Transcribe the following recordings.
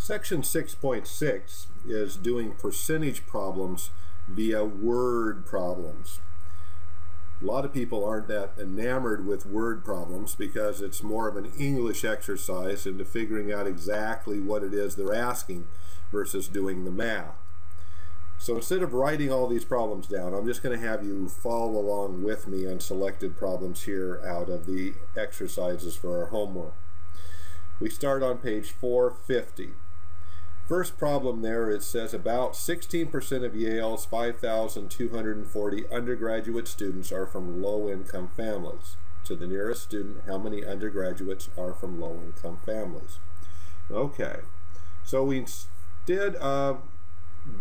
Section 6.6 is doing percentage problems via word problems. A lot of people aren't that enamored with word problems because it's more of an English exercise into figuring out exactly what it is they're asking versus doing the math. So instead of writing all these problems down, I'm just going to have you follow along with me on selected problems here out of the exercises for our homework. We start on page 450. First problem there, it says about 16% of Yale's 5,240 undergraduate students are from low-income families. To the nearest student, how many undergraduates are from low-income families? Okay, so instead of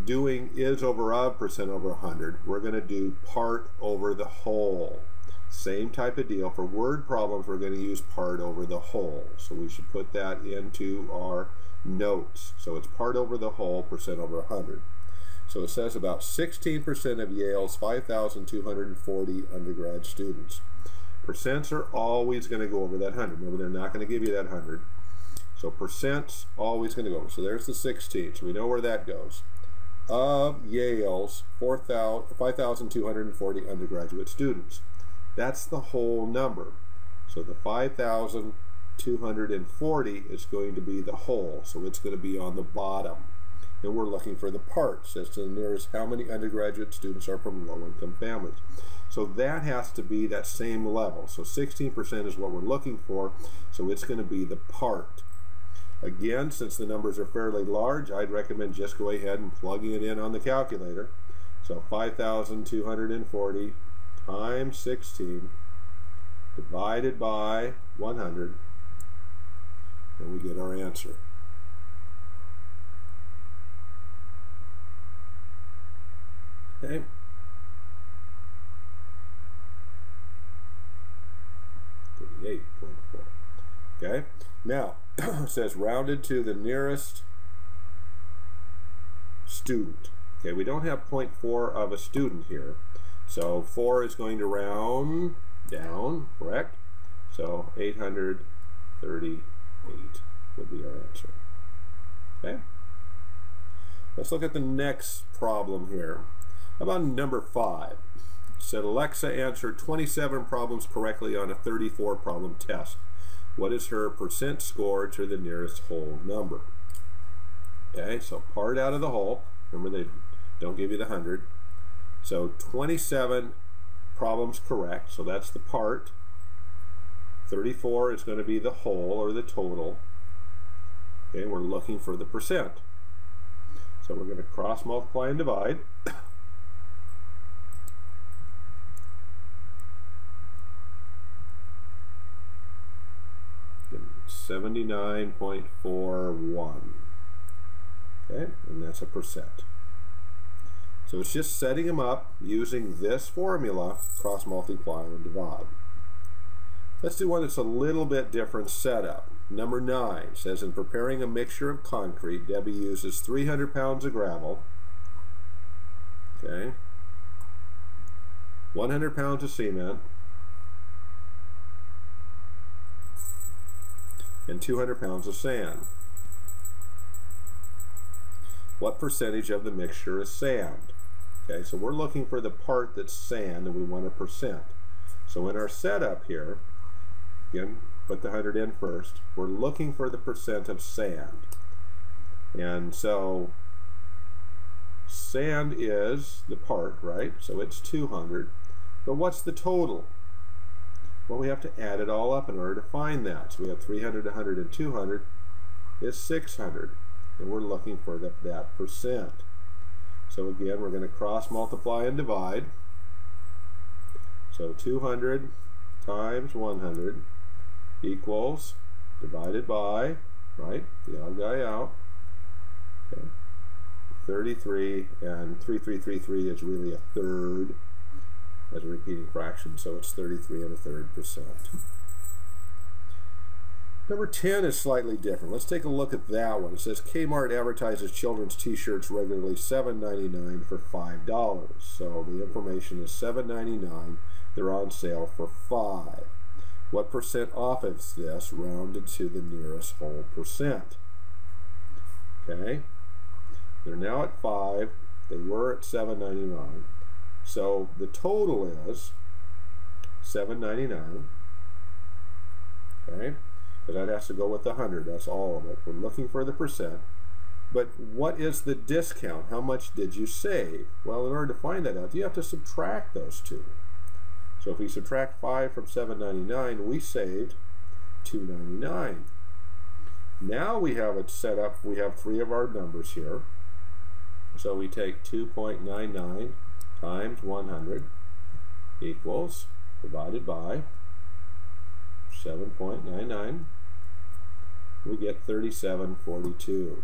doing is over of percent over 100, we're going to do part over the whole. Same type of deal. For word problems, we're going to use part over the whole. So we should put that into our notes. So it's part over the whole, percent over 100. So it says about 16% of Yale's 5,240 undergrad students. Percents are always going to go over that 100. Remember, they're not going to give you that 100. So percents always going to go over. So there's the 16. So we know where that goes. Of Yale's 5,240 undergraduate students. That's the whole number. So the 5,240 is going to be the whole. So it's going to be on the bottom. And we're looking for the parts as to the nearest how many undergraduate students are from low-income families. So that has to be that same level. So 16% is what we're looking for. So it's going to be the part. Again, since the numbers are fairly large, I'd recommend just go ahead and plugging it in on the calculator. So 5,240 times 16 divided by 100, and we get our answer. Okay. Okay. Now, it says rounded to the nearest student. Okay, we don't have 0.4 of a student here. So 4 is going to round down, correct? So 838 would be our answer. Okay. Let's look at the next problem here. How about number 5? It said Alexa answered 27 problems correctly on a 34 problem test. What is her percent score to the nearest whole number? Okay, so part out of the whole. Remember, they don't give you the 100. So 27 problems correct, so that's the part. 34 is going to be the whole or the total. Okay, we're looking for the percent. So we're going to cross multiply and divide. 79.41. Okay, and that's a percent. So it's just setting them up using this formula, cross multiply and divide. Let's do one that's a little bit different setup. Number 9 says in preparing a mixture of concrete, Debbie uses 300 pounds of gravel, okay, 100 pounds of cement, and 200 pounds of sand. What percentage of the mixture is sand? Okay, so we're looking for the part that's sand and we want a percent. So in our setup here, again, put the 100 in first. We're looking for the percent of sand. And so sand is the part, right? So it's 200. But what's the total? Well, we have to add it all up in order to find that. So we have 300, 100, and 200 is 600. And we're looking for that percent. So again, we're going to cross multiply and divide. So 200 times 100 equals, divided by, right, the odd guy out, okay, 33, and 3333 is really a third as a repeating fraction, so it's 33 1/3%. Number 10 is slightly different. Let's take a look at that one. It says Kmart advertises children's t-shirts regularly $7.99 for $5. So the information is $7.99. They're on sale for $5. What percent off is this rounded to the nearest whole percent? Okay, they're now at 5. They were at $7.99. So the total is $7.99. Okay, but that has to go with the 100. That's all of it. We're looking for the percent. But what is the discount? How much did you save? Well, in order to find that out, you have to subtract those two. So if we subtract 5 from $7.99, we saved $2.99. Now we have it set up. We have 3 of our numbers here. So we take 2.99 times 100 equals, divided by 7.99. We get 37.42.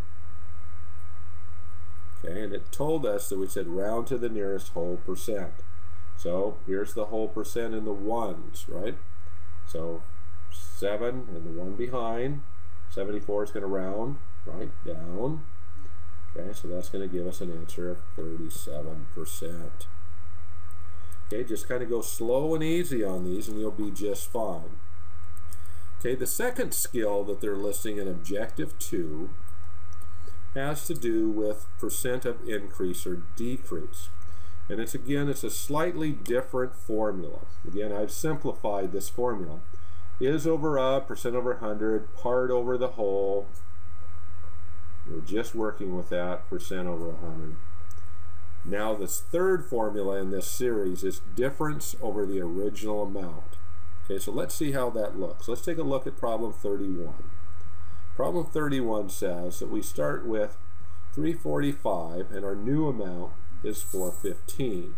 Okay, and it told us that we said round to the nearest whole percent. So here's the whole percent in the ones, right? So 7 and the 1 behind. 74 is going to round, right, down. Okay, so that's going to give us an answer of 37%. Okay, just kind of go slow and easy on these and you'll be just fine. Okay, the second skill that they're listing in Objective 2 has to do with percent of increase or decrease. And it's a slightly different formula. Again, I've simplified this formula. Is over of, percent over 100, part over the whole. We're just working with that, percent over 100. Now this third formula in this series is difference over the original amount. Okay, so let's see how that looks. Let's take a look at problem 31. Problem 31 says that we start with 345 and our new amount is 415.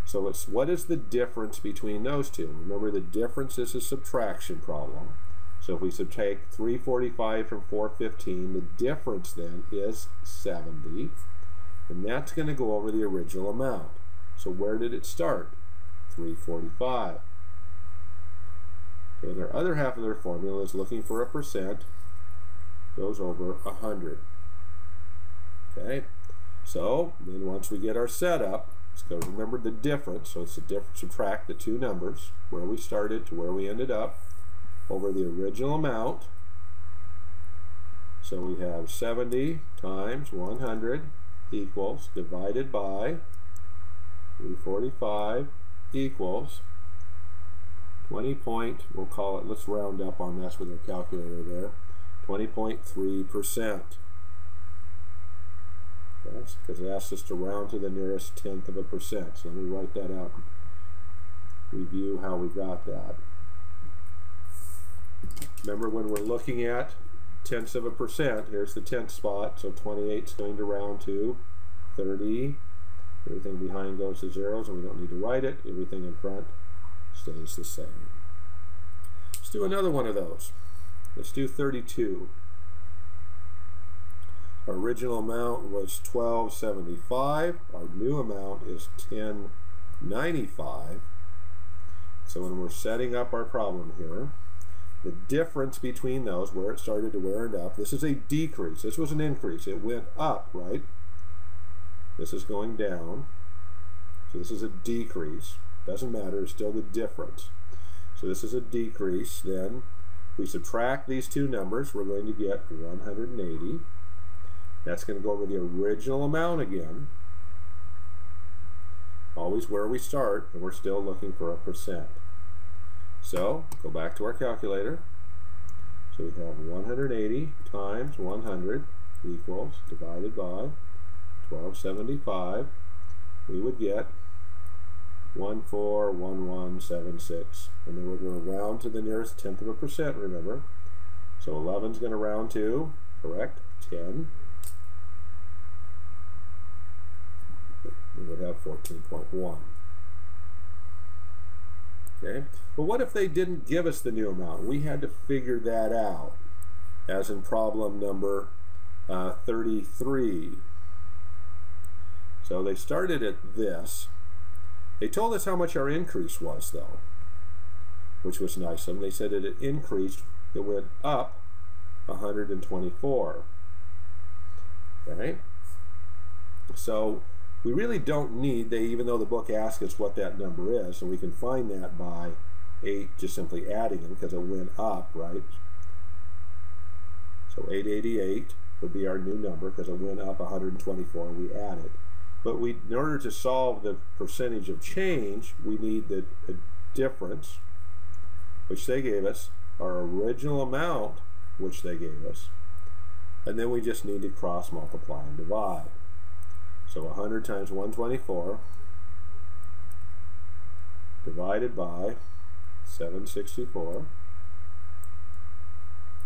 So it's what is the difference between those two? Remember, the difference is a subtraction problem. So if we subtract 345 from 415, the difference then is 70. And that's going to go over the original amount. So where did it start? 345. Okay, their other half of their formula is looking for a percent. Goes over 100. Okay, so then once we get our setup, let's go remember the difference. So it's the difference, subtract the two numbers, where we started to where we ended up, over the original amount. So we have 70 times 100 equals, divided by 345 equals 20 point, we'll call it, let's round up on this with our calculator there, 20.3%. Yes, because it asks us to round to the nearest tenth of a percent. So let me write that out and review how we got that. Remember, when we're looking at tenths of a percent, here's the tenth spot, so 28 is going to round to 30. Everything behind goes to zeros, and we don't need to write it. Everything in front stays the same. Let's do another one of those. Let's do 32. Our original amount was $12.75. Our new amount is $10.95. So when we're setting up our problem here, the difference between those, where it started to where it ended up, this is a decrease. This was an increase. It went up, right? This is going down. So this is a decrease. Doesn't matter, it's still the difference. So this is a decrease. Then if we subtract these two numbers, we're going to get 180. That's going to go over the original amount again. Always where we start, and we're still looking for a percent. So go back to our calculator. So we have 180 times 100 equals, divided by 1275. We would get 141176. And then we're going to round to the nearest tenth of a percent, remember. So 11 is going to round to, correct, 10. We would have 14.1. Okay, but what if they didn't give us the new amount? We had to figure that out, as in problem number 33. So they started at this. They told us how much our increase was, though, which was nice of them. They said that it increased, it went up 124. Okay, so we really don't need, even though the book asks us what that number is, and we can find that by 8, just simply adding them, because it went up, right? So 888 would be our new number because it went up 124 and we added. But in order to solve the percentage of change, we need the difference, which they gave us, our original amount, which they gave us, and then we just need to cross multiply and divide. So 100 times 124 divided by 764,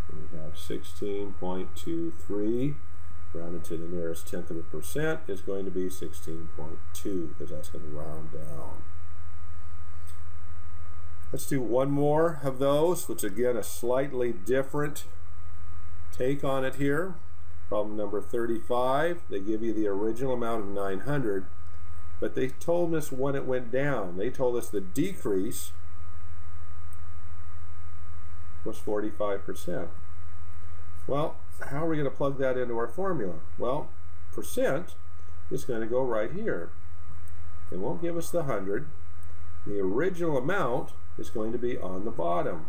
and we have 16.23, rounded to the nearest tenth of a percent, is going to be 16.2, because that's going to round down. Let's do one more of those, which again, a slightly different take on it here. Problem number 35, they give you the original amount of 900, but they told us when it went down. They told us the decrease was 45%. Well, how are we going to plug that into our formula? Well, percent is going to go right here. It won't give us the 100. The original amount is going to be on the bottom.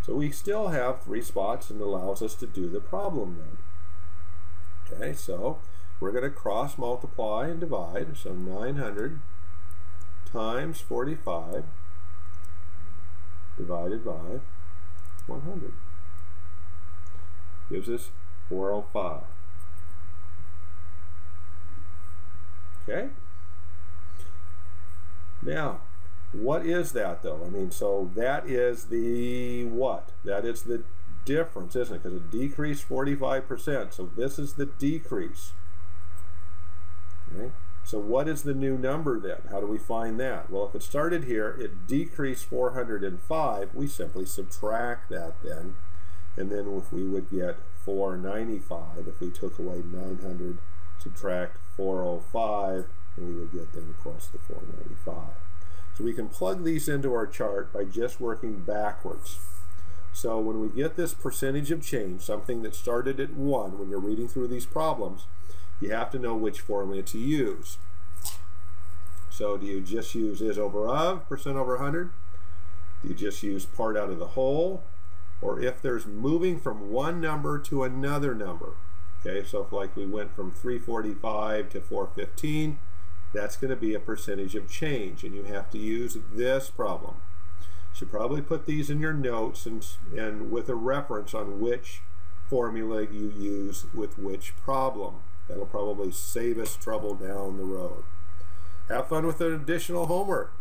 So we still have 3 spots and it allows us to do the problem then. Okay, so we're going to cross multiply and divide. So 900 times 45 divided by 100 gives us 405. Okay? Now, what is that though? I mean, so that is the what? That is the difference, isn't it? Because it decreased 45%. So this is the decrease. Okay? So what is the new number then? How do we find that? Well, if it started here, it decreased 405, we simply subtract that then. And then if we would get 495, if we took away 900, subtract 405, and we would get then, of course, the 495. So we can plug these into our chart by just working backwards. So when we get this percentage of change, something that started at 1, when you're reading through these problems, you have to know which formula to use. So do you just use is over of, percent over 100? Do you just use part out of the whole? Or if there's moving from one number to another number, okay, so if like we went from 345 to 415, that's going to be a percentage of change, and you have to use this problem. You should probably put these in your notes and with a reference on which formula you use with which problem. That'll probably save us trouble down the road. Have fun with the additional homework.